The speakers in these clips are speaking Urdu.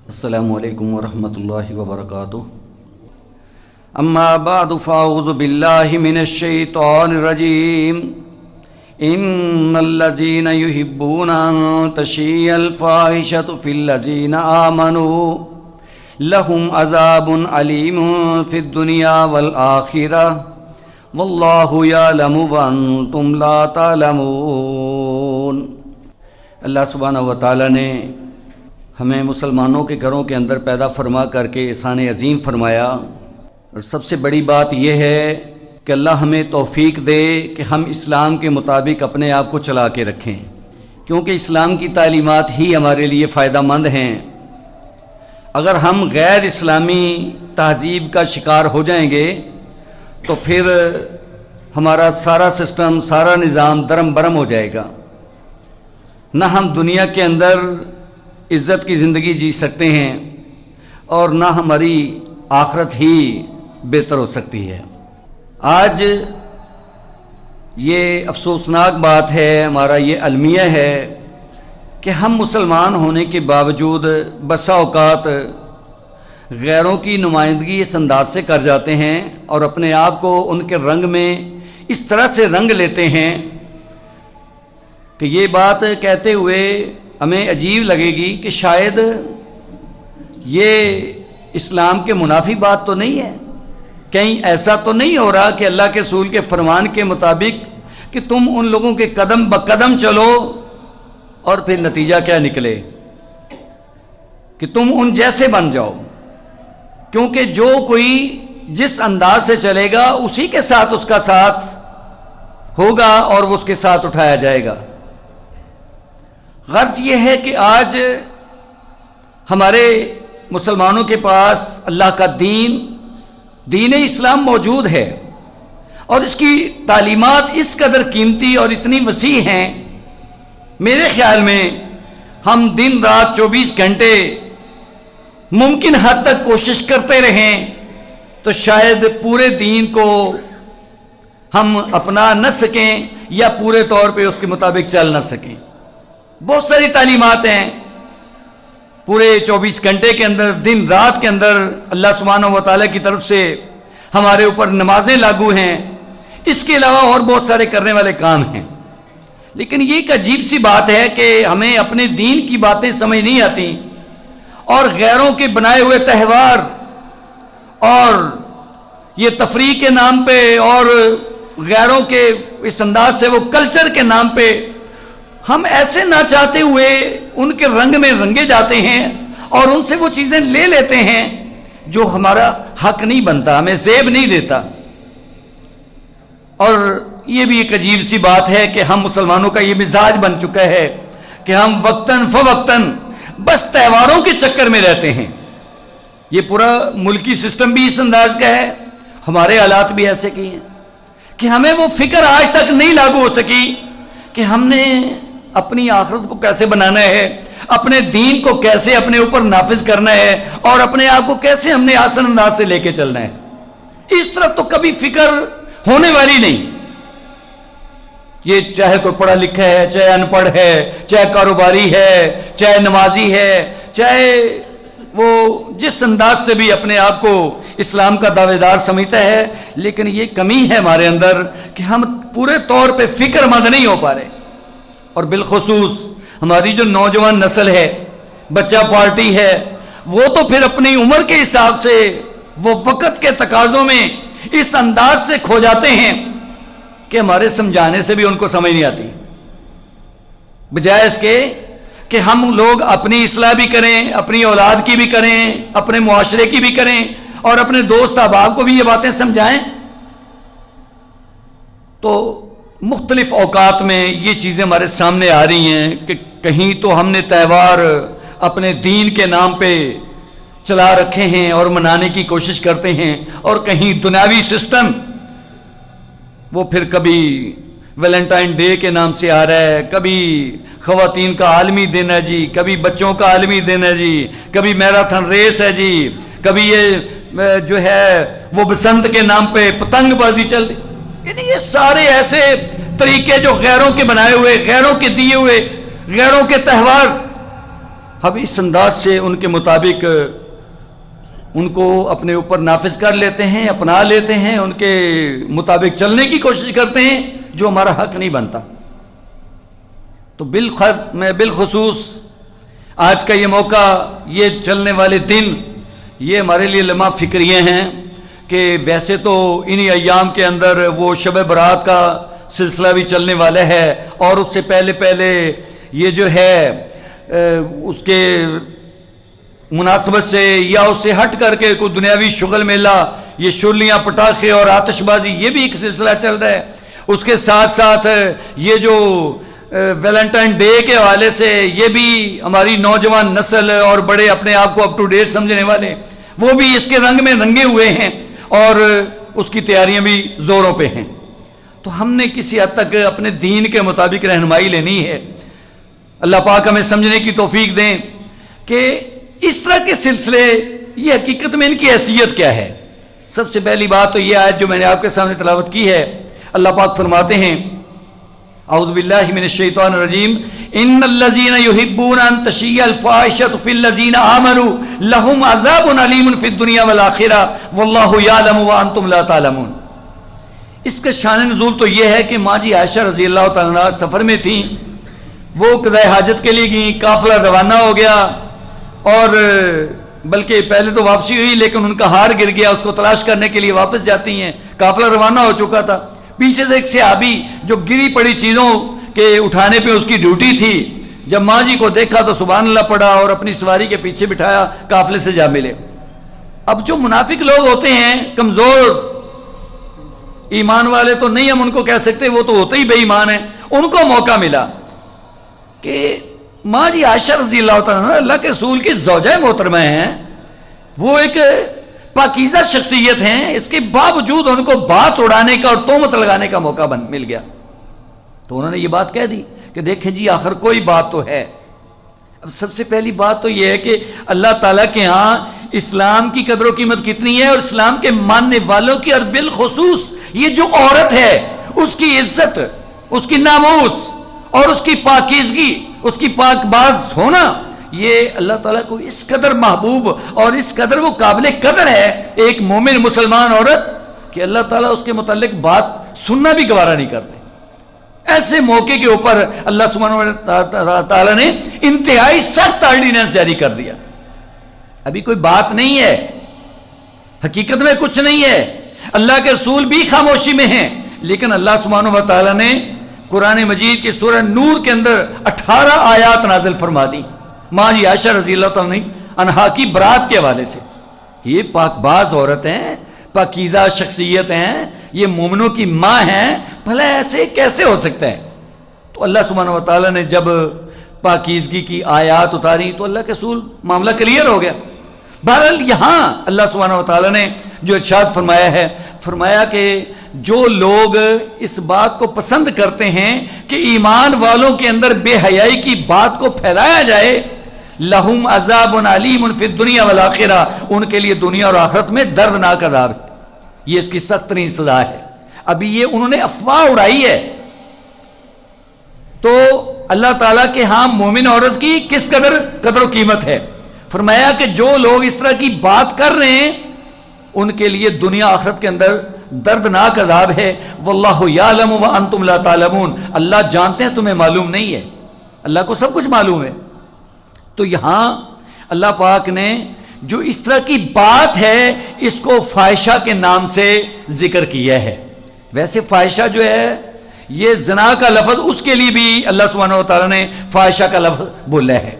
السلام علیکم ورحمۃ اللہ وبرکاتہ. اما بعد فاعوذ باللہ من الشیطان الرجیم. ان الذین یحبون ان تشیع الفاحشۃ فی الذین آمنوا لہم عذاب علیم فی الدنیا والآخرہ واللہ یعلم وانتم لا تعلمون. اللہ سبحانہ و تعالی نے ہمیں مسلمانوں کے گھروں کے اندر پیدا فرما کر کے احسان عظیم فرمایا، اور سب سے بڑی بات یہ ہے کہ اللہ ہمیں توفیق دے کہ ہم اسلام کے مطابق اپنے آپ کو چلا کے رکھیں، کیونکہ اسلام کی تعلیمات ہی ہمارے لیے فائدہ مند ہیں. اگر ہم غیر اسلامی تہذیب کا شکار ہو جائیں گے تو پھر ہمارا سارا سسٹم، سارا نظام درم برم ہو جائے گا. نہ ہم دنیا کے اندر عزت کی زندگی جی سکتے ہیں اور نہ ہماری آخرت ہی بہتر ہو سکتی ہے. آج یہ افسوسناک بات ہے، ہمارا یہ المیہ ہے کہ ہم مسلمان ہونے کے باوجود بسا اوقات غیروں کی نمائندگی اس انداز سے کر جاتے ہیں اور اپنے آپ کو ان کے رنگ میں اس طرح سے رنگ لیتے ہیں کہ یہ بات کہتے ہوئے ہمیں عجیب لگے گی کہ شاید یہ اسلام کے منافی بات تو نہیں ہے. کہیں ایسا تو نہیں ہو رہا کہ اللہ کے رسول کے فرمان کے مطابق کہ تم ان لوگوں کے قدم بقدم چلو اور پھر نتیجہ کیا نکلے کہ تم ان جیسے بن جاؤ، کیونکہ جو کوئی جس انداز سے چلے گا اسی کے ساتھ اس کا ساتھ ہوگا اور وہ اس کے ساتھ اٹھایا جائے گا. غرض یہ ہے کہ آج ہمارے مسلمانوں کے پاس اللہ کا دین اسلام موجود ہے اور اس کی تعلیمات اس قدر قیمتی اور اتنی وسیع ہیں. میرے خیال میں ہم دن رات 24 گھنٹے ممکن حد تک کوشش کرتے رہیں تو شاید پورے دین کو ہم اپنا نہ سکیں یا پورے طور پہ اس کے مطابق چل نہ سکیں. بہت ساری تعلیمات ہیں پورے 24 گھنٹے کے اندر، دن رات کے اندر اللہ سبحانہ و تعالیٰ کی طرف سے ہمارے اوپر نمازیں لاگو ہیں. اس کے علاوہ اور بہت سارے کرنے والے کام ہیں. لیکن یہ ایک عجیب سی بات ہے کہ ہمیں اپنے دین کی باتیں سمجھ نہیں آتی اور غیروں کے بنائے ہوئے تہوار اور یہ تفریح کے نام پہ اور غیروں کے اس انداز سے وہ کلچر کے نام پہ ہم ایسے نہ چاہتے ہوئے ان کے رنگ میں رنگے جاتے ہیں اور ان سے وہ چیزیں لے لیتے ہیں جو ہمارا حق نہیں بنتا، ہمیں زیب نہیں دیتا. اور یہ بھی ایک عجیب سی بات ہے کہ ہم مسلمانوں کا یہ مزاج بن چکا ہے کہ ہم وقتاً فوقتاً بس تہواروں کے چکر میں رہتے ہیں. یہ پورا ملکی سسٹم بھی اس انداز کا ہے، ہمارے حالات بھی ایسے کی ہیں کہ ہمیں وہ فکر آج تک نہیں لاگو ہو سکی کہ ہم نے اپنی آخرت کو کیسے بنانا ہے، اپنے دین کو کیسے اپنے اوپر نافذ کرنا ہے اور اپنے آپ کو کیسے ہم نے آسان انداز سے لے کے چلنا ہے. اس طرف تو کبھی فکر ہونے والی نہیں. یہ چاہے کوئی پڑھا لکھا ہے، چاہے ان پڑھ ہے، چاہے کاروباری ہے، چاہے نمازی ہے، چاہے وہ جس انداز سے بھی اپنے آپ کو اسلام کا دعوے دار سمجھتا ہے، لیکن یہ کمی ہے ہمارے اندر کہ ہم پورے طور پہ فکر مند نہیں ہو پا رہے. اور بالخصوص ہماری جو نوجوان نسل ہے، بچہ پارٹی ہے، وہ تو پھر اپنی عمر کے حساب سے وہ وقت کے تقاضوں میں اس انداز سے کھو جاتے ہیں کہ ہمارے سمجھانے سے بھی ان کو سمجھ نہیں آتی. بجائے اس کے کہ ہم لوگ اپنی اصلاح بھی کریں، اپنی اولاد کی بھی کریں، اپنے معاشرے کی بھی کریں اور اپنے دوست احباب کو بھی یہ باتیں سمجھائیں، تو مختلف اوقات میں یہ چیزیں ہمارے سامنے آ رہی ہیں کہ کہیں تو ہم نے تہوار اپنے دین کے نام پہ چلا رکھے ہیں اور منانے کی کوشش کرتے ہیں، اور کہیں دنیاوی سسٹم وہ پھر کبھی ویلنٹائن ڈے کے نام سے آ رہا ہے، کبھی خواتین کا عالمی دن ہے جی، کبھی بچوں کا عالمی دن ہے جی، کبھی میراتھن ریس ہے جی، کبھی یہ جو ہے وہ بسنت کے نام پہ پتنگ بازی چل رہی. یعنی یہ سارے ایسے طریقے جو غیروں کے بنائے ہوئے، غیروں کے دیے ہوئے، غیروں کے تہوار اب اس انداز سے ان کے مطابق ان کو اپنے اوپر نافذ کر لیتے ہیں، اپنا لیتے ہیں، ان کے مطابق چلنے کی کوشش کرتے ہیں، جو ہمارا حق نہیں بنتا۔ تو بالخصوص آج کا یہ موقع، یہ چلنے والے دن، یہ ہمارے لیے لمحہ فکریے ہیں کہ ویسے تو انہی ایام کے اندر وہ شب برات کا سلسلہ بھی چلنے والا ہے، اور اس سے پہلے یہ جو ہے اس کے مناسبت سے یا اس سے ہٹ کر کے کوئی دنیاوی شغل میلہ، یہ شرلیاں، پٹاخے اور آتش بازی، یہ بھی ایک سلسلہ چل رہا ہے۔ اس کے ساتھ ساتھ یہ جو ویلنٹائن ڈے کے حوالے سے، یہ بھی ہماری نوجوان نسل اور بڑے اپنے آپ کو اپ ٹو ڈیٹ سمجھنے والے، وہ بھی اس کے رنگ میں رنگے ہوئے ہیں اور اس کی تیاریاں بھی زوروں پہ ہیں۔ تو ہم نے کسی حد تک اپنے دین کے مطابق رہنمائی لینی ہے۔ اللہ پاک ہمیں سمجھنے کی توفیق دیں کہ اس طرح کے سلسلے، یہ حقیقت میں ان کی حیثیت کیا ہے۔ سب سے پہلی بات تو یہ آیت جو میں نے آپ کے سامنے تلاوت کی ہے، اللہ پاک فرماتے ہیں، اعوذ باللہ من الشیطان الرجیم، ان الذین یحبون ان تشیع الفاحشۃ فی الذین آمنوا لہم عذاب علیم فی الدنیا والآخرہ واللہ یعلم وانتم لا تعلمون۔ اس کا شان نزول تو یہ ہے کہ ماں جی عائشہ رضی اللہ تعالیٰ عنہ سفر میں تھیں، وہ قضاء حاجت کے لیے گئیں، قافلہ روانہ ہو گیا، اور بلکہ پہلے تو واپسی ہوئی لیکن ان کا ہار گر گیا، اس کو تلاش کرنے کے لیے واپس جاتی ہیں، قافلہ روانہ ہو چکا تھا۔ پیچھے سے ایک صحابی جو گری پڑی چیزوں کے اٹھانے پہ اس کی ڈیوٹی تھی، جب ماں جی کو دیکھا تو سبحان اللہ پڑھا اور اپنی سواری کے پیچھے بٹھایا، قافلے سے جا ملے۔ اب جو منافق لوگ ہوتے ہیں، کمزور ایمان والے تو نہیں ہم ان کو کہہ سکتے، وہ تو ہوتے ہی بے ایمان ہیں، ان کو موقع ملا کہ ماں جی عائشہ رضی اللہ تعالیٰ اللہ کے رسول کی زوجہ محترمہ ہیں، وہ ایک پاکیزہ شخصیت ہیں، اس کے باوجود ان کو بات اڑانے کا اور تہمت لگانے کا موقع مل گیا۔ تو انہوں نے یہ بات کہہ دی کہ دیکھیں جی آخر کوئی بات تو ہے۔ اب سب سے پہلی بات تو یہ ہے کہ اللہ تعالیٰ کے ہاں اسلام کی قدر و قیمت کتنی ہے، اور اسلام کے ماننے والوں کی، اور بالخصوص یہ جو عورت ہے اس کی عزت، اس کی ناموس اور اس کی پاکیزگی، اس کی پاک باز ہونا، یہ اللہ تعالیٰ کو اس قدر محبوب اور اس قدر وہ قابل قدر ہے ایک مومن مسلمان عورت، کہ اللہ تعالیٰ اس کے متعلق بات سننا بھی گوارا نہیں کرتے۔ ایسے موقع کے اوپر اللہ سبحانہ تعالیٰ نے انتہائی سخت آرڈیننس جاری کر دیا۔ ابھی کوئی بات نہیں ہے، حقیقت میں کچھ نہیں ہے، اللہ کے رسول بھی خاموشی میں ہیں، لیکن اللہ سبحانہ تعالیٰ نے قرآن مجید کی سورہ نور کے اندر 18 آیات نازل فرما دی ماں جی عائشہ رضی اللہ تعالیٰ عنہا کی برات کے حوالے سے۔ یہ پاک باز عورت ہیں، پاکیزہ شخصیت ہیں، یہ مومنوں کی ماں ہیں، بھلا ایسے کیسے ہو سکتا ہے؟ تو اللہ سبحانہ و تعالیٰ نے جب پاکیزگی کی آیات اتاری تو اللہ کے رسول معاملہ کلیئر ہو گیا۔ بہرحال یہاں اللہ سبحانہ و تعالیٰ نے جو ارشاد فرمایا ہے، فرمایا کہ جو لوگ اس بات کو پسند کرتے ہیں کہ ایمان والوں کے اندر بے حیائی کی بات کو پھیلایا جائے، لہم عذاب علیم فی الدنیا والآخرہ، ان کے لیے دنیا اور آخرت میں دردناک عذاب ہے، یہ اس کی سخت ترین سزا ہے۔ ابھی یہ انہوں نے افواہ اڑائی ہے، تو اللہ تعالیٰ کے ہاں مومن عورت کی کس قدر و قیمت ہے۔ فرمایا کہ جو لوگ اس طرح کی بات کر رہے ہیں ان کے لیے دنیا آخرت کے اندر دردناک عذاب ہے۔ واللہ یعلم وانتم لا تعلمون، اللہ جانتے ہیں تمہیں معلوم نہیں ہے، اللہ کو سب کچھ معلوم ہے۔ تو یہاں اللہ پاک نے جو اس طرح کی بات ہے اس کو فاحشہ کے نام سے ذکر کیا ہے۔ ویسے فاحشہ جو ہے یہ زنا کا لفظ، اس کے لیے بھی اللہ سبحانہ و تعالیٰ نے فاحشہ کا لفظ بولا ہے،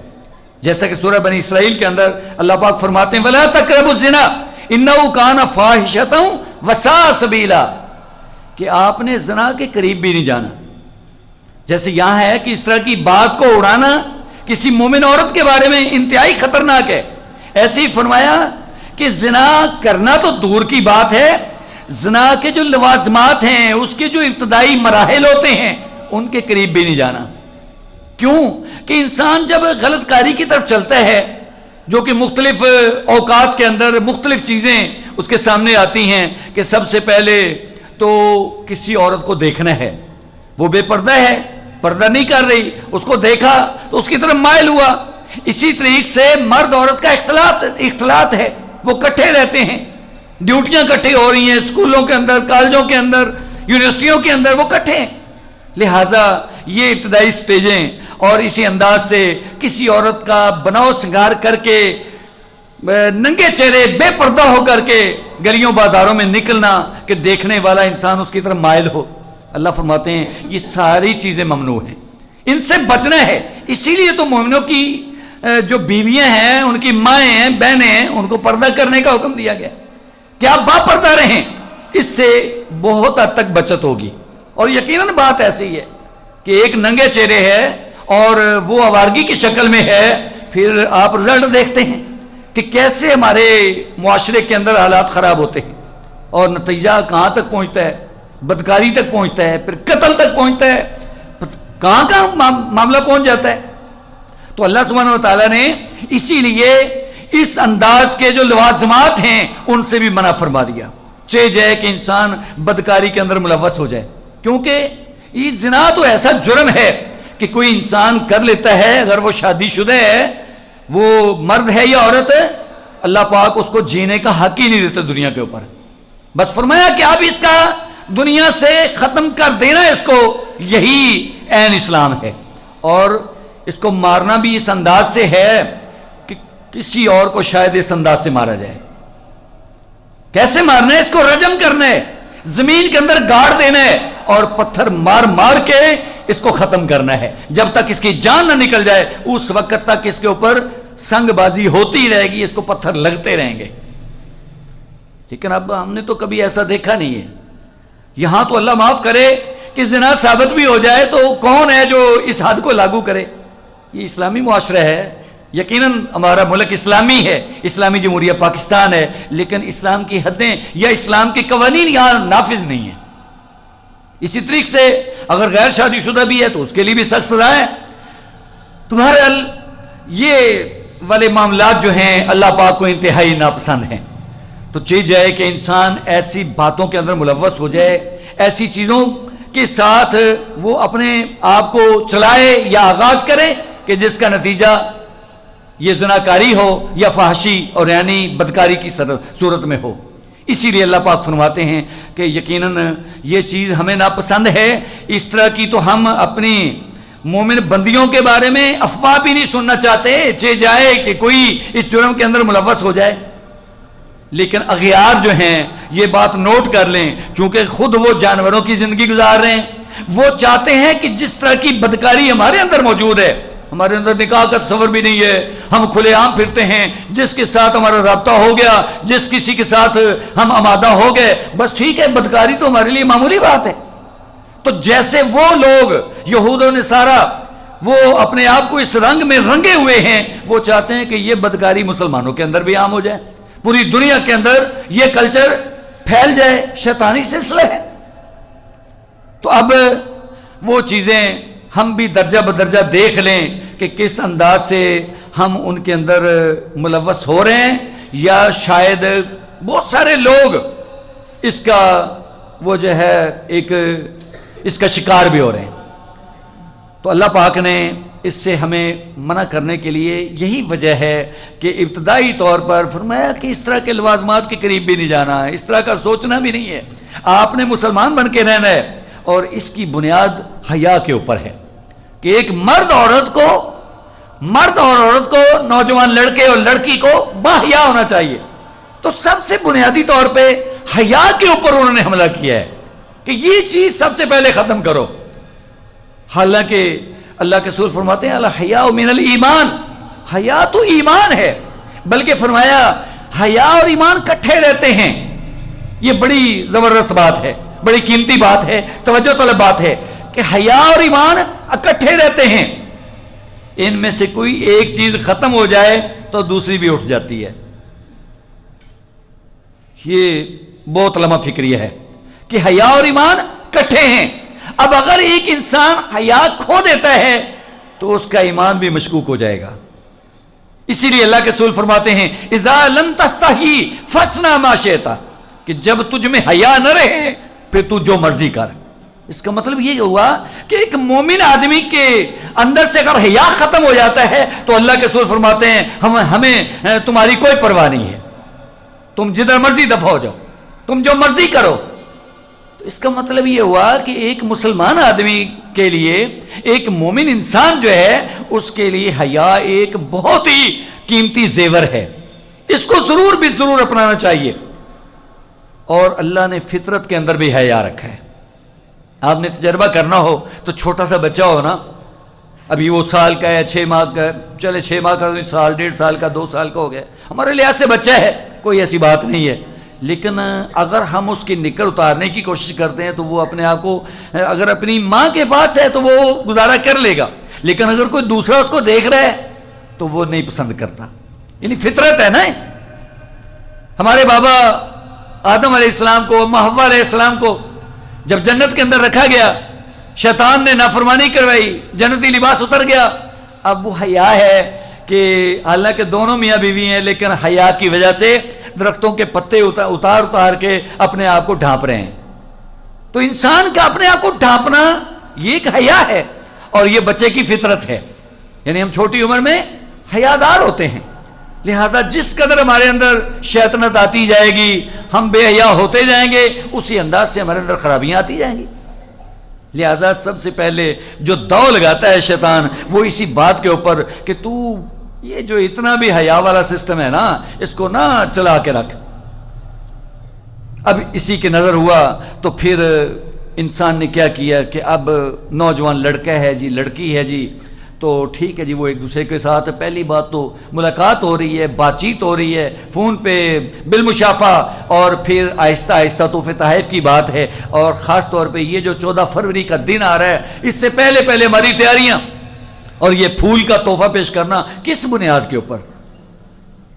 جیسا کہ سورہ بنی اسرائیل کے اندر اللہ پاک فرماتے ہیں وَلَا تَقْرَبُوا الزِّنَا إِنَّهُ كَانَ فَاحِشَةً وَسَاءَ سَبِيلًا، کہ آپ نے زنا کے قریب بھی نہیں جانا۔ جیسے یہاں ہے کہ اس طرح کی بات کو اڑانا کسی مومن عورت کے بارے میں انتہائی خطرناک ہے۔ ایسے ہی فرمایا کہ زنا کرنا تو دور کی بات ہے، زنا کے جو لوازمات ہیں، اس کے جو ابتدائی مراحل ہوتے ہیں، ان کے قریب بھی نہیں جانا۔ کیوں کہ انسان جب غلط کاری کی طرف چلتا ہے، جو کہ مختلف اوقات کے اندر مختلف چیزیں اس کے سامنے آتی ہیں، کہ سب سے پہلے تو کسی عورت کو دیکھنا ہے، وہ بے پردہ ہے، پردہ نہیں کر رہی، اس کو دیکھا تو اس کی طرف مائل ہوا، اسی طریقے سے مرد عورت کا اختلاط ہے، وہ کٹھے رہتے ہیں، ڈیوٹیاں کٹھی ہو رہی ہیں، اسکولوں کے اندر، کالجوں کے اندر، یونیورسٹیوں کے اندر وہ کٹھے ہیں۔ لہٰذا یہ ابتدائی سٹیجیں اور اسی انداز سے کسی عورت کا بناؤ سنگار کر کے ننگے چہرے بے پردہ ہو کر کے گلیوں بازاروں میں نکلنا کہ دیکھنے والا انسان اس کی طرف مائل ہو، اللہ فرماتے ہیں یہ ساری چیزیں ممنوع ہیں، ان سے بچنا ہے۔ اسی لیے تو مومنوں کی جو بیویاں ہیں، ان کی مائیں ہیں، بہنیں ہیں، ان کو پردہ کرنے کا حکم دیا گیا کہ آپ با پردہ رہیں، اس سے بہت حد تک بچت ہوگی۔ اور یقیناً بات ایسی ہے کہ ایک ننگے چہرے ہے اور وہ آوارگی کی شکل میں ہے، پھر آپ رزلٹ دیکھتے ہیں کہ کیسے ہمارے معاشرے کے اندر حالات خراب ہوتے ہیں اور نتیجہ کہاں تک پہنچتا ہے، بدکاری تک پہنچتا ہے، پھر قتل تک پہنچتا ہے، کہاں معاملہ پہنچ جاتا ہے۔ تو اللہ سبحانہ و تعالیٰ نے اسی لیے اس انداز کے جو لوازمات ہیں ان سے بھی منع فرما دیا، چاہے جائے کہ انسان بدکاری کے اندر ملوث ہو جائے، کیونکہ یہ زنا تو ایسا جرم ہے کہ کوئی انسان کر لیتا ہے، اگر وہ شادی شدہ ہے، وہ مرد ہے یا عورت ہے، اللہ پاک اس کو جینے کا حق ہی نہیں دیتا دنیا کے اوپر۔ بس فرمایا کہ اب اس کا دنیا سے ختم کر دینا، اس کو، یہی عین اسلام ہے۔ اور اس کو مارنا بھی اس انداز سے ہے کہ کسی اور کو شاید اس انداز سے مارا جائے۔ کیسے مارنا ہے؟ اس کو رجم کرنا ہے، زمین کے اندر گاڑ دینا ہے اور پتھر مار مار کے اس کو ختم کرنا ہے، جب تک اس کی جان نہ نکل جائے اس وقت تک اس کے اوپر سنگ بازی ہوتی رہے گی، اس کو پتھر لگتے رہیں گے۔ لیکن اب ہم نے تو کبھی ایسا دیکھا نہیں ہے۔ یہاں تو اللہ معاف کرے کہ زنا ثابت بھی ہو جائے تو کون ہے جو اس حد کو لاگو کرے؟ یہ اسلامی معاشرہ ہے، یقیناً ہمارا ملک اسلامی ہے، اسلامی جمہوریہ پاکستان ہے، لیکن اسلام کی حدیں یا اسلام کے قوانین یہاں نافذ نہیں ہیں۔ اسی طریقے سے اگر غیر شادی شدہ بھی ہے تو اس کے لیے بھی سخت سزا ہے۔ تمہارے یہ والے معاملات جو ہیں اللہ پاک کو انتہائی ناپسند ہیں۔ تو چاہیے جائے کہ انسان ایسی باتوں کے اندر ملوث ہو جائے، ایسی چیزوں کے ساتھ وہ اپنے آپ کو چلائے یا آغاز کرے کہ جس کا نتیجہ یہ زناکاری ہو یا فحاشی اور یعنی بدکاری کی صورت میں ہو۔ اسی لیے اللہ پاک فرماتے ہیں کہ یقیناً یہ چیز ہمیں ناپسند ہے۔ اس طرح کی تو ہم اپنی مومن بندیوں کے بارے میں افواہ بھی نہیں سننا چاہتے، چاہے جائے کہ کوئی اس جرم کے اندر ملوث ہو جائے۔ لیکن اغیار جو ہیں یہ بات نوٹ کر لیں، چونکہ خود وہ جانوروں کی زندگی گزار رہے ہیں، وہ چاہتے ہیں کہ جس طرح کی بدکاری ہمارے اندر موجود ہے، ہمارے اندر نکاح کا تصور بھی نہیں ہے، ہم کھلے عام پھرتے ہیں، جس کے ساتھ ہمارا رابطہ ہو گیا، جس کسی کے ساتھ ہم آمادہ ہو گئے، بس ٹھیک ہے، بدکاری تو ہمارے لیے معمولی بات ہے۔ تو جیسے وہ لوگ یہود و نصارہ وہ اپنے آپ کو اس رنگ میں رنگے ہوئے ہیں، وہ چاہتے ہیں کہ یہ بدکاری مسلمانوں کے اندر بھی عام ہو جائے، پوری دنیا کے اندر یہ کلچر پھیل جائے، شیطانی سلسلہ ہے۔ تو اب وہ چیزیں ہم بھی درجہ بدرجہ دیکھ لیں کہ کس انداز سے ہم ان کے اندر ملوث ہو رہے ہیں، یا شاید بہت سارے لوگ اس کا وہ جو ہے ایک اس کا شکار بھی ہو رہے ہیں۔ تو اللہ پاک نے اس سے ہمیں منع کرنے کے لیے یہی وجہ ہے کہ ابتدائی طور پر فرمایا کہ اس طرح کے لوازمات کے قریب بھی نہیں جانا ہے، اس طرح کا سوچنا بھی نہیں ہے، آپ نے مسلمان بن کے رہنا ہے۔ اور اس کی بنیاد حیا کے اوپر ہے کہ ایک مرد اور عورت کو نوجوان لڑکے اور لڑکی کو باحیا ہونا چاہیے۔ تو سب سے بنیادی طور پہ حیا کے اوپر انہوں نے حملہ کیا ہے کہ یہ چیز سب سے پہلے ختم کرو۔ حالانکہ اللہ کے رسول فرماتے ہیں الحیاء من الایمان، حیا تو ایمان ہے، بلکہ فرمایا حیا اور ایمان کٹھے رہتے ہیں۔ یہ بڑی زبردست بات ہے، بڑی قیمتی بات ہے، توجہ طلب بات ہے کہ حیا اور ایمان اکٹھے رہتے ہیں، ان میں سے کوئی ایک چیز ختم ہو جائے تو دوسری بھی اٹھ جاتی ہے۔ یہ بہت لمحہ فکریہ ہے کہ حیا اور ایمان کٹھے ہیں۔ اب اگر ایک انسان حیا کھو دیتا ہے تو اس کا ایمان بھی مشکوک ہو جائے گا۔ اسی لیے اللہ کے رسول فرماتے ہیں اذا لم تستحی فاصنع ما شئت، کہ جب تجھ میں حیا نہ رہے پھر تو جو مرضی کر۔ اس کا مطلب یہ ہوا کہ ایک مومن آدمی کے اندر سے اگر حیا ختم ہو جاتا ہے تو اللہ کے رسول فرماتے ہیں ہمیں تمہاری کوئی پرواہ نہیں ہے، تم جدھر مرضی دفع ہو جاؤ، تم جو مرضی کرو۔ تو اس کا مطلب یہ ہوا کہ ایک مسلمان آدمی کے لیے، ایک مومن انسان جو ہے، اس کے لیے حیا ایک بہت ہی قیمتی زیور ہے، اس کو ضرور بھی ضرور اپنانا چاہیے۔ اور اللہ نے فطرت کے اندر بھی حیا رکھا ہے۔ آپ نے تجربہ کرنا ہو تو چھوٹا سا بچہ ہو نا، ابھی وہ سال کا ہے، 6 ماہ کا، چلے 6 ماہ کا، سال 1.5 سال کا، 2 سال کا ہو گیا، ہمارے لحاظ سے بچہ ہے، کوئی ایسی بات نہیں ہے، لیکن اگر ہم اس کی نکل اتارنے کی کوشش کرتے ہیں تو وہ اپنے آپ کو، اگر اپنی ماں کے پاس ہے تو وہ گزارا کر لے گا، لیکن اگر کوئی دوسرا اس کو دیکھ رہا ہے تو وہ نہیں پسند کرتا۔ یعنی فطرت ہے نا۔ ہمارے بابا آدم علیہ السلام کو، حوا علیہ السلام کو جب جنت کے اندر رکھا گیا، شیطان نے نافرمانی کروائی، جنتی لباس اتر گیا، اب وہ حیا ہے کہ حالانکہ دونوں میاں بیوی ہیں لیکن حیا کی وجہ سے درختوں کے پتے اتار کے اپنے آپ کو ڈھانپ رہے ہیں۔ تو انسان کا اپنے آپ کو ڈھانپنا یہ ایک حیا ہے، اور یہ بچے کی فطرت ہے، یعنی ہم چھوٹی عمر میں حیادار ہوتے ہیں، لہذا جس قدر ہمارے اندر شیطنت آتی جائے گی، ہم بے حیا ہوتے جائیں گے، اسی انداز سے ہمارے اندر خرابیاں آتی جائیں گی۔ لہذا سب سے پہلے جو داؤ لگاتا ہے شیطان وہ اسی بات کے اوپر کہ تو یہ جو اتنا بھی حیا والا سسٹم ہے نا، اس کو نہ چلا کے رکھ۔ اب اسی کے نظر ہوا تو پھر انسان نے کیا کیا کہ اب نوجوان لڑکا ہے جی، لڑکی ہے جی، تو ٹھیک ہے جی، وہ ایک دوسرے کے ساتھ پہلی بات تو ملاقات ہو رہی ہے، بات چیت ہو رہی ہے فون پہ بالمشافہ، اور پھر آہستہ آہستہ تحفے تحائف کی بات ہے، اور خاص طور پہ یہ جو 14 فروری کا دن آ رہا ہے، اس سے پہلے ہماری تیاریاں، اور یہ پھول کا تحفہ پیش کرنا کس بنیاد کے اوپر؟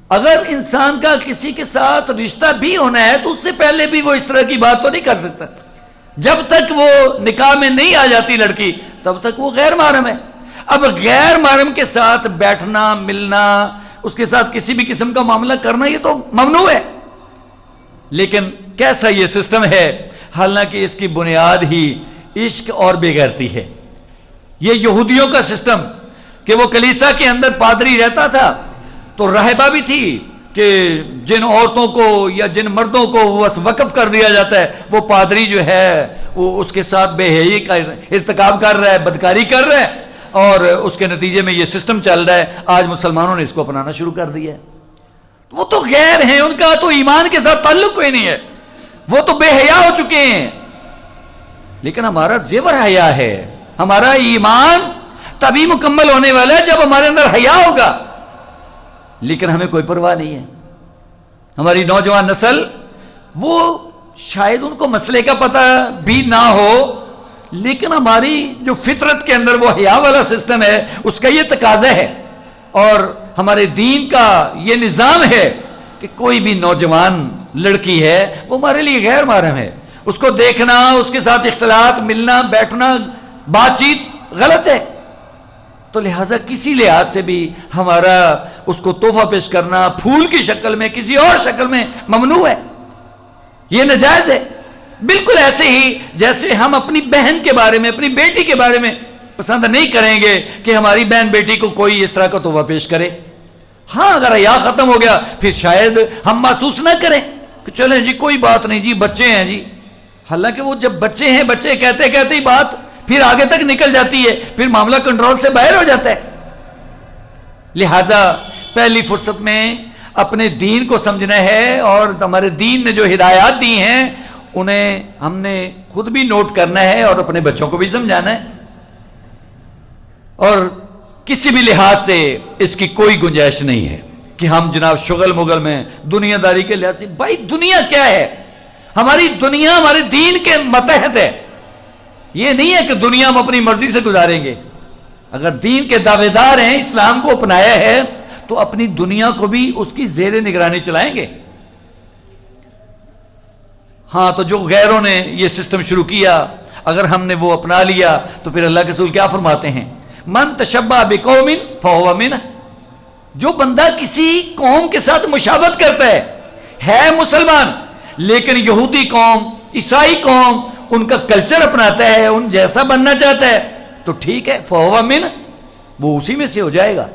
اگر انسان کا کسی کے ساتھ رشتہ بھی ہونا ہے تو اس سے پہلے بھی وہ اس طرح کی بات تو نہیں کر سکتا، جب تک وہ نکاح میں نہیں آ جاتی لڑکی تب تک وہ غیر محرم ہے۔ اب غیر محرم کے ساتھ بیٹھنا، ملنا، اس کے ساتھ کسی بھی قسم کا معاملہ کرنا یہ تو ممنوع ہے، لیکن کیسا یہ سسٹم ہے، حالانکہ اس کی بنیاد ہی عشق اور بے غیرتی ہے۔ یہ یہودیوں کا سسٹم کہ وہ کلیسا کے اندر پادری رہتا تھا تو راہبہ بھی تھی کہ جن عورتوں کو یا جن مردوں کو بس وقف کر دیا جاتا ہے، وہ پادری جو ہے وہ اس کے ساتھ بے حیائی کا ارتکاب کر رہا ہے، بدکاری کر رہا ہے، اور اس کے نتیجے میں یہ سسٹم چل رہا ہے۔ آج مسلمانوں نے اس کو اپنانا شروع کر دیا ہے۔ وہ تو غیر ہیں، ان کا تو ایمان کے ساتھ تعلق کوئی نہیں ہے، وہ تو بے حیا ہو چکے ہیں، لیکن ہمارا زیور حیا ہے۔ ہمارا ایمان تبھی مکمل ہونے والا ہے جب ہمارے اندر حیا ہوگا، لیکن ہمیں کوئی پرواہ نہیں ہے۔ ہماری نوجوان نسل، وہ شاید ان کو مسئلے کا پتہ بھی نہ ہو، لیکن ہماری جو فطرت کے اندر وہ حیا والا سسٹم ہے اس کا یہ تقاضا ہے، اور ہمارے دین کا یہ نظام ہے کہ کوئی بھی نوجوان لڑکی ہے وہ ہمارے لیے غیر محرم ہے، اس کو دیکھنا، اس کے ساتھ اختلاط، ملنا، بیٹھنا، بات چیت غلط ہے۔ تو لہٰذا کسی لحاظ سے بھی ہمارا اس کو تحفہ پیش کرنا پھول کی شکل میں، کسی اور شکل میں ممنوع ہے، یہ ناجائز ہے۔ بالکل ایسے ہی جیسے ہم اپنی بہن کے بارے میں، اپنی بیٹی کے بارے میں پسند نہیں کریں گے کہ ہماری بہن بیٹی کو کوئی اس طرح کا تحفہ پیش کرے۔ ہاں اگر حیا ختم ہو گیا پھر شاید ہم محسوس نہ کریں کہ چلیں جی کوئی بات نہیں جی، بچے ہیں جی، حالانکہ وہ جب بچے ہیں، بچے کہتے کہتے ہی بات پھر آگے تک نکل جاتی ہے، پھر معاملہ کنٹرول سے باہر ہو جاتا ہے۔ لہذا پہلی فرصت میں اپنے دین کو سمجھنا ہے، اور ہمارے دین نے جو ہدایات دی ہیں انہیں ہم نے خود بھی نوٹ کرنا ہے اور اپنے بچوں کو بھی سمجھانا ہے، اور کسی بھی لحاظ سے اس کی کوئی گنجائش نہیں ہے کہ ہم جناب شغل مغل میں دنیا داری کے لحاظ سے، بھائی دنیا کیا ہے؟ ہماری دنیا ہمارے دین کے متحد ہے، یہ نہیں ہے کہ دنیا ہم اپنی مرضی سے گزاریں گے۔ اگر دین کے دعوے دار ہیں، اسلام کو اپنایا ہے، تو اپنی دنیا کو بھی اس کی زیر نگرانی چلائیں گے۔ ہاں تو جو غیروں نے یہ سسٹم شروع کیا، اگر ہم نے وہ اپنا لیا تو پھر اللہ کے رسول کیا فرماتے ہیں؟ من تشبہ بقوم فہو منہ، جو بندہ کسی قوم کے ساتھ مشابہت کرتا ہے مسلمان، لیکن یہودی قوم، عیسائی قوم، ان کا کلچر اپناتا ہے، ان جیسا بننا چاہتا ہے تو ٹھیک ہے، فہو من، وہ اسی میں سے ہو جائے گا۔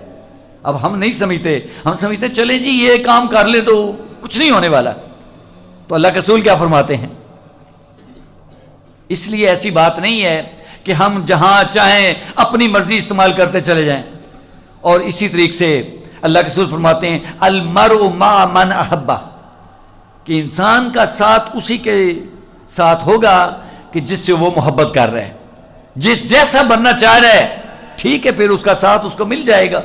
اب ہم نہیں سمجھتے، ہم سمجھتے چلیں جی یہ کام کر لیں تو کچھ نہیں ہونے والا۔ تو اللہ کے رسول کیا فرماتے ہیں؟ اس لیے ایسی بات نہیں ہے کہ ہم جہاں چاہیں اپنی مرضی استعمال کرتے چلے جائیں۔ اور اسی طریقے سے اللہ کے رسول فرماتے ہیں المرء مع من احبہ، کہ انسان کا ساتھ اسی کے ساتھ ہوگا کہ جس سے وہ محبت کر رہا ہے، جس جیسا بننا چاہ رہا ہے ٹھیک ہے، پھر اس کا ساتھ اس کو مل جائے گا۔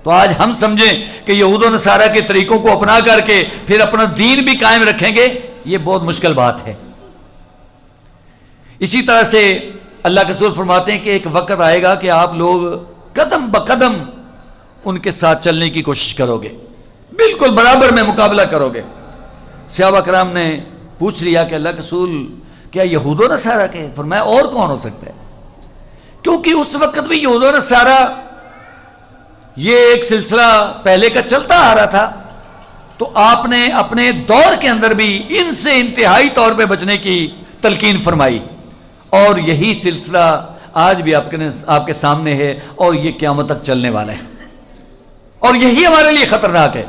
تو آج ہم سمجھیں کہ یہود و نصارہ کے طریقوں کو اپنا کر کے پھر اپنا دین بھی قائم رکھیں گے، یہ بہت مشکل بات ہے۔ اسی طرح سے اللہ کے رسول فرماتے ہیں کہ ایک وقت آئے گا کہ آپ لوگ قدم بقدم ان کے ساتھ چلنے کی کوشش کرو گے، بالکل برابر میں مقابلہ کرو گے۔ صحابہ کرام نے پوچھ لیا کہ اللہ کے رسول کیا یہود و نصارہ کے؟ فرمایا اور کون ہو سکتا ہے، کیونکہ اس وقت بھی یہود و نصارہ یہ ایک سلسلہ پہلے کا چلتا آ رہا تھا، تو آپ نے اپنے دور کے اندر بھی ان سے انتہائی طور پہ بچنے کی تلقین فرمائی، اور یہی سلسلہ آج بھی آپ کے سامنے ہے اور یہ قیامت تک چلنے والا ہے۔ اور یہی ہمارے لیے خطرناک ہے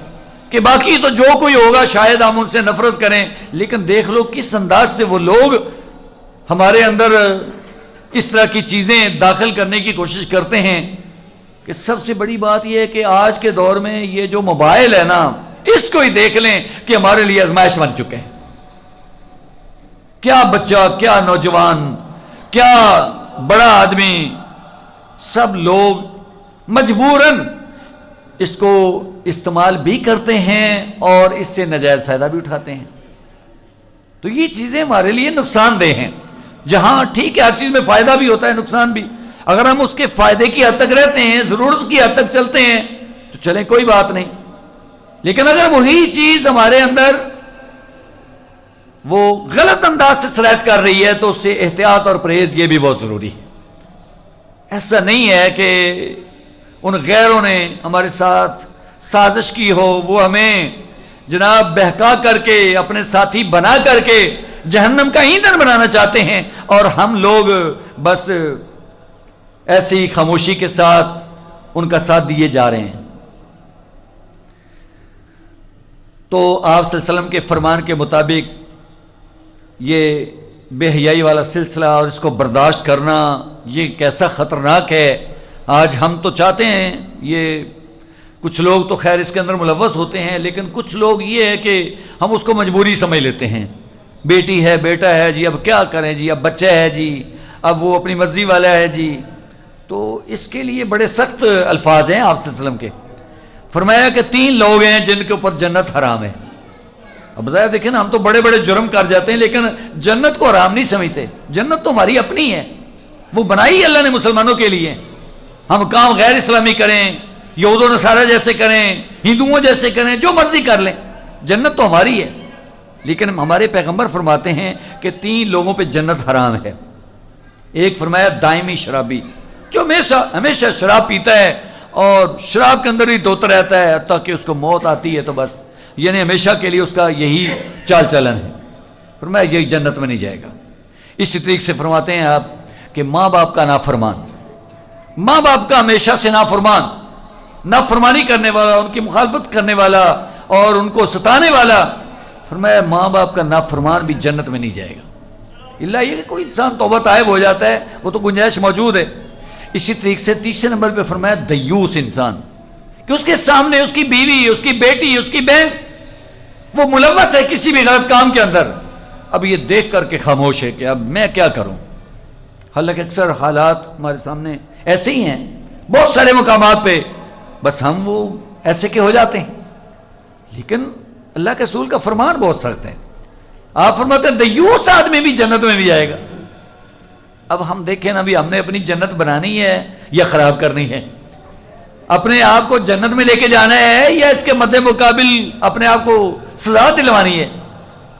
کہ باقی تو جو کوئی ہوگا شاید ہم ان سے نفرت کریں، لیکن دیکھ لو کس انداز سے وہ لوگ ہمارے اندر اس طرح کی چیزیں داخل کرنے کی کوشش کرتے ہیں کہ سب سے بڑی بات یہ ہے کہ آج کے دور میں یہ جو موبائل ہے نا، اس کو ہی دیکھ لیں کہ ہمارے لیے آزمائش بن چکے ہیں۔ کیا بچہ، کیا نوجوان، کیا بڑا آدمی، سب لوگ مجبوراً اس کو استعمال بھی کرتے ہیں اور اس سے ناجائز فائدہ بھی اٹھاتے ہیں۔ تو یہ چیزیں ہمارے لیے نقصان دہ ہیں۔ جہاں ٹھیک ہے ہر چیز میں فائدہ بھی ہوتا ہے نقصان بھی، اگر ہم اس کے فائدے کی حد تک رہتے ہیں، ضرورت کی حد تک چلتے ہیں تو چلیں کوئی بات نہیں، لیکن اگر وہی چیز ہمارے اندر وہ غلط انداز سے سرایت کر رہی ہے تو اس سے احتیاط اور پرہیز یہ بھی بہت ضروری ہے۔ ایسا نہیں ہے کہ ان غیروں نے ہمارے ساتھ سازش کی ہو، وہ ہمیں جناب بہکا کر کے اپنے ساتھی بنا کر کے جہنم کا ایندھن بنانا چاہتے ہیں، اور ہم لوگ بس ایسی خاموشی کے ساتھ ان کا ساتھ دیے جا رہے ہیں۔ تو آپ صلی اللہ علیہ وسلم کے فرمان کے مطابق یہ بے حیائی والا سلسلہ اور اس کو برداشت کرنا یہ کیسا خطرناک ہے۔ آج ہم تو چاہتے ہیں، یہ کچھ لوگ تو خیر اس کے اندر ملوث ہوتے ہیں، لیکن کچھ لوگ یہ ہے کہ ہم اس کو مجبوری سمجھ لیتے ہیں، بیٹی ہے، بیٹا ہے جی، اب کیا کریں جی، اب بچہ ہے جی، اب وہ اپنی مرضی والا ہے جی۔ تو اس کے لیے بڑے سخت الفاظ ہیں آپ صلی اللہ علیہ وسلم کے۔ فرمایا کہ 3 لوگ ہیں جن کے اوپر جنت حرام ہے۔ اب بظاہر دیکھیں نا، ہم تو بڑے بڑے جرم کر جاتے ہیں لیکن جنت کو حرام نہیں سمجھتے۔ جنت تو ہماری اپنی ہے، وہ بنائی اللہ نے مسلمانوں کے لیے۔ ہم کام غیر اسلامی کریں، یہود و نصارہ جیسے کریں، ہندوؤں جیسے کریں، جو مرضی کر لیں، جنت تو ہماری ہے۔ لیکن ہمارے پیغمبر فرماتے ہیں کہ 3 لوگوں پہ جنت حرام ہے۔ ایک فرمایا دائمی شرابی، جو ہمیشہ شراب پیتا ہے اور شراب کے اندر ہی دھوتا رہتا ہے حتیٰ کہ اس کو موت آتی ہے تو بس، یعنی ہمیشہ کے لیے اس کا یہی چال چلن ہے۔ فرمایا یہی جنت میں نہیں جائے گا۔ اسی طریقے سے فرماتے ہیں آپ کہ ماں باپ کا نافرمان، ماں باپ کا ہمیشہ سے نافرمانی کرنے والا، ان کی مخالفت کرنے والا اور ان کو ستانے والا، فرمایا ماں باپ کا نافرمان بھی جنت میں نہیں جائے گا، اللہ یہ کہ کوئی انسان توبہ طائب ہو جاتا ہے، وہ تو گنجائش موجود ہے۔ اسی طریقے سے 3 نمبر پہ فرمایا دیوس انسان، کہ اس کے سامنے اس کی بیوی، اس کی بیٹی، اس کی بہن وہ ملوث ہے کسی بھی غلط کام کے اندر، اب یہ دیکھ کر کے خاموش ہے کہ اب میں کیا کروں۔ حالانکہ اکثر حالات ہمارے سامنے ایسے ہی ہیں، بہت سارے مقامات پہ بس ہم وہ ایسے کے ہو جاتے ہیں، لیکن اللہ کے رسول کا فرمان بہت سخت ہے۔ آپ فرماتے ہیں دیوس آدمی بھی جنت میں بھی جائے گا۔ اب ہم دیکھیں نا، بھی ہم نے اپنی جنت بنانی ہے یا خراب کرنی ہے؟ اپنے آپ کو جنت میں لے کے جانا ہے یا اس کے مد مقابل اپنے آپ کو سزا دلوانی ہے؟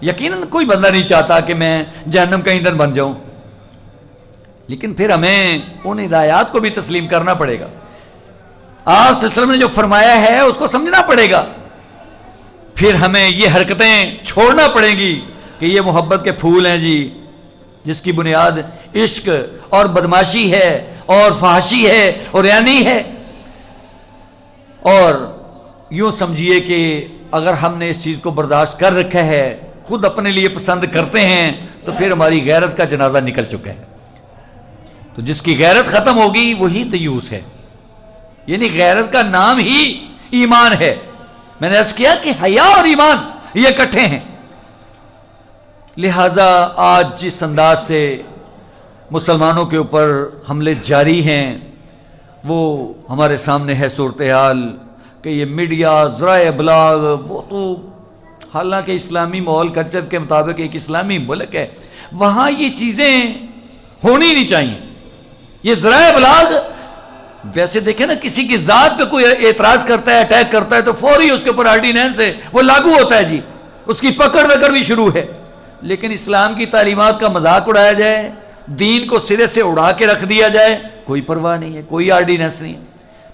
یقیناً کوئی بندہ نہیں چاہتا کہ میں جہنم کا ایندھن بن جاؤں، لیکن پھر ہمیں ان ہدایات کو بھی تسلیم کرنا پڑے گا۔ آپ صلی اللہ علیہ وسلم نے جو فرمایا ہے اس کو سمجھنا پڑے گا، پھر ہمیں یہ حرکتیں چھوڑنا پڑیں گی کہ یہ محبت کے پھول ہیں جی، جس کی بنیاد عشق اور بدماشی ہے اور فحاشی ہے اور یعنی ہے. اور یوں سمجھیے کہ اگر ہم نے اس چیز کو برداشت کر رکھا ہے، خود اپنے لیے پسند کرتے ہیں، تو پھر ہماری غیرت کا جنازہ نکل چکا ہے. تو جس کی غیرت ختم ہوگی وہی دیوس ہے. یعنی غیرت کا نام ہی ایمان ہے. میں نے عرض کیا کہ حیا اور ایمان یہ اکٹھے ہیں. لہذا آج جس انداز سے مسلمانوں کے اوپر حملے جاری ہیں، وہ ہمارے سامنے ہے صورتحال کہ یہ میڈیا، ذرائع ابلاغ، وہ تو حالانکہ اسلامی ماحول کلچر کے مطابق ایک اسلامی ملک ہے، وہاں یہ چیزیں ہونی نہیں چاہیے. یہ ذرائع ابلاغ ویسے دیکھیں نا، کسی کی ذات پہ کوئی اعتراض کرتا ہے، اٹیک کرتا ہے، تو فوری اس کے اوپر آرڈیننس ہے وہ لاگو ہوتا ہے، جی اس کی پکڑ دکڑ بھی شروع ہے. لیکن اسلام کی تعلیمات کا مذاق اڑایا جائے، دین کو سرے سے اڑا کے رکھ دیا جائے، کوئی پرواہ نہیں ہے، کوئی آرڈیننس نہیں.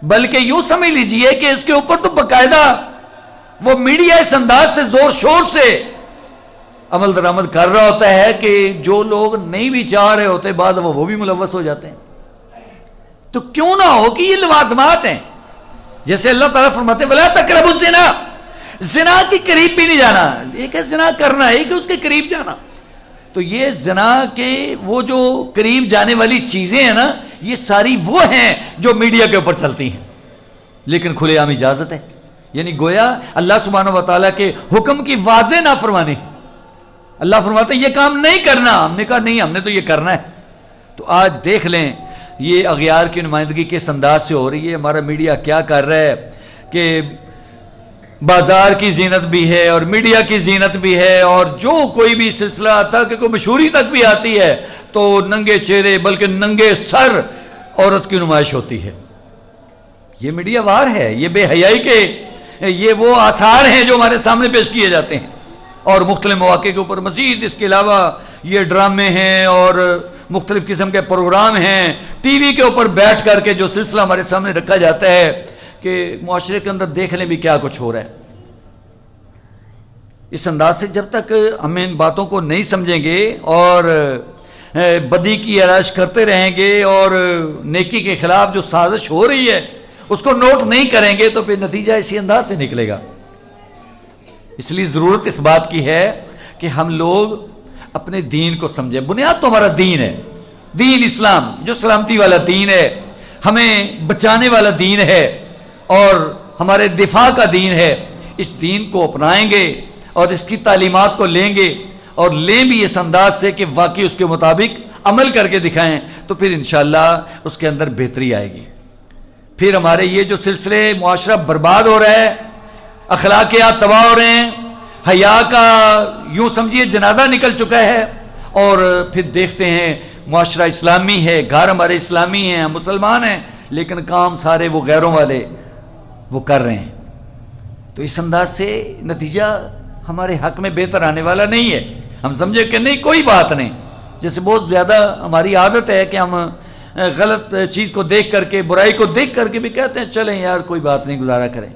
بلکہ یوں سمجھ لیجئے کہ اس کے اوپر تو باقاعدہ وہ میڈیا اس انداز سے زور شور سے عمل درآمد کر رہا ہوتا ہے کہ جو لوگ نہیں بھی چاہ رہے ہوتے بعد وہ بھی ملوث ہو جاتے ہیں. تو کیوں نہ ہو کہ یہ لوازمات ہیں. جیسے اللہ تعالیٰ فرماتے ہیں وَلَا تَقْرَبُوا الزِّنَا، زنا کے قریب بھی نہیں جانا. ایک ہے زنا کرنا، ایک ہے اس کے قریب جانا. تو یہ زنا کے وہ جو قریب جانے والی چیزیں ہیں نا، یہ ساری وہ ہیں جو میڈیا کے اوپر چلتی ہیں، لیکن کھلے عام اجازت ہے. یعنی گویا اللہ سبحانہ و تعالیٰ کے حکم کی واضح نافرمانی. اللہ فرماتے ہیں یہ کام نہیں کرنا، ہم نے کہا نہیں، ہم نے تو یہ کرنا ہے. تو آج دیکھ لیں یہ اغیار کی نمائندگی کس انداز سے ہو رہی ہے. ہمارا میڈیا کیا کر رہا ہے کہ بازار کی زینت بھی ہے اور میڈیا کی زینت بھی ہے، اور جو کوئی بھی سلسلہ آتا کہ کوئی مشہوری تک بھی آتی ہے تو ننگے چہرے بلکہ ننگے سر عورت کی نمائش ہوتی ہے. یہ میڈیا وار ہے، یہ بے حیائی کے یہ وہ آثار ہیں جو ہمارے سامنے پیش کیے جاتے ہیں. اور مختلف مواقع کے اوپر مزید اس کے علاوہ یہ ڈرامے ہیں اور مختلف قسم کے پروگرام ہیں، ٹی وی کے اوپر بیٹھ کر کے جو سلسلہ ہمارے سامنے رکھا جاتا ہے کہ معاشرے کے اندر دیکھ لیں بھی کیا کچھ ہو رہا ہے. اس انداز سے جب تک ہم ان باتوں کو نہیں سمجھیں گے اور بدی کی آرائش کرتے رہیں گے اور نیکی کے خلاف جو سازش ہو رہی ہے اس کو نوٹ نہیں کریں گے تو پھر نتیجہ اسی انداز سے نکلے گا. اس لیے ضرورت اس بات کی ہے کہ ہم لوگ اپنے دین کو سمجھیں. بنیاد تو ہمارا دین ہے، دین اسلام جو سلامتی والا دین ہے، ہمیں بچانے والا دین ہے اور ہمارے دفاع کا دین ہے. اس دین کو اپنائیں گے اور اس کی تعلیمات کو لیں گے اور لیں بھی اس انداز سے کہ واقعی اس کے مطابق عمل کر کے دکھائیں، تو پھر انشاءاللہ اس کے اندر بہتری آئے گی. پھر ہمارے یہ جو سلسلے معاشرہ برباد ہو رہا ہے، اخلاقیات تباہ ہو رہے ہیں، حیا کا یوں سمجھیے جنازہ نکل چکا ہے، اور پھر دیکھتے ہیں معاشرہ اسلامی ہے، گھر ہمارے اسلامی ہیں، ہم مسلمان ہیں، لیکن کام سارے وہ غیروں والے وہ کر رہے ہیں. تو اس انداز سے نتیجہ ہمارے حق میں بہتر آنے والا نہیں ہے. ہم سمجھے کہ نہیں کوئی بات نہیں، جیسے بہت زیادہ ہماری عادت ہے کہ ہم غلط چیز کو دیکھ کر کے، برائی کو دیکھ کر کے بھی کہتے ہیں چلیں یار کوئی بات نہیں، گزارا کریں.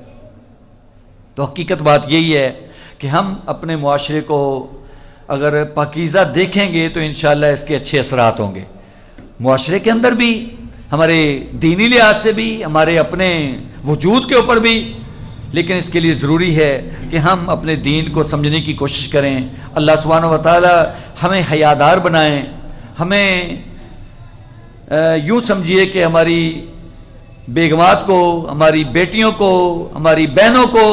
تو حقیقت بات یہی ہے کہ ہم اپنے معاشرے کو اگر پاکیزہ دیکھیں گے تو انشاءاللہ اس کے اچھے اثرات ہوں گے، معاشرے کے اندر بھی، ہمارے دینی لحاظ سے بھی، ہمارے اپنے وجود کے اوپر بھی. لیکن اس کے لیے ضروری ہے کہ ہم اپنے دین کو سمجھنے کی کوشش کریں. اللہ سبحانہ و تعالی ہمیں حیادار بنائیں. ہمیں یوں سمجھیے کہ ہماری بیگمات کو، ہماری بیٹیوں کو، ہماری بہنوں کو،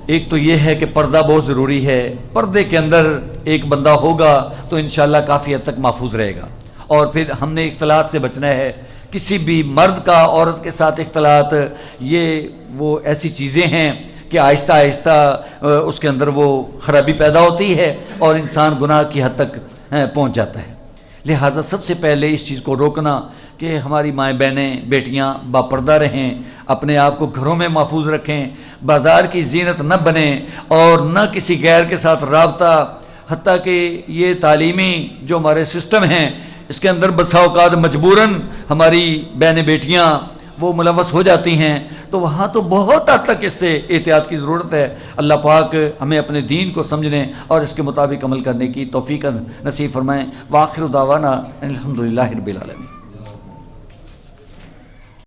ایک تو یہ ہے کہ پردہ بہت ضروری ہے. پردے کے اندر ایک بندہ ہوگا تو انشاءاللہ کافی حد تک محفوظ رہے گا. اور پھر ہم نے اختلاط سے بچنا ہے. کسی بھی مرد کا عورت کے ساتھ اختلاط، یہ وہ ایسی چیزیں ہیں کہ آہستہ آہستہ اس کے اندر وہ خرابی پیدا ہوتی ہے اور انسان گناہ کی حد تک پہنچ جاتا ہے. لہذا سب سے پہلے اس چیز کو روکنا کہ ہماری مائیں بہنیں بیٹیاں باپردہ رہیں، اپنے آپ کو گھروں میں محفوظ رکھیں، بازار کی زینت نہ بنیں اور نہ کسی غیر کے ساتھ رابطہ. حتیٰ کہ یہ تعلیمی جو ہمارے سسٹم ہیں اس کے اندر بسا اوقات مجبوراً ہماری بہنیں بیٹیاں وہ ملوث ہو جاتی ہیں، تو وہاں تو بہت حد تک اس سے احتیاط کی ضرورت ہے۔ اللہ پاک ہمیں اپنے دین کو سمجھنے اور اس کے مطابق عمل کرنے کی توفیق نصیب فرمائیں۔ وآخر دعوانا الحمدللہ رب العالمین۔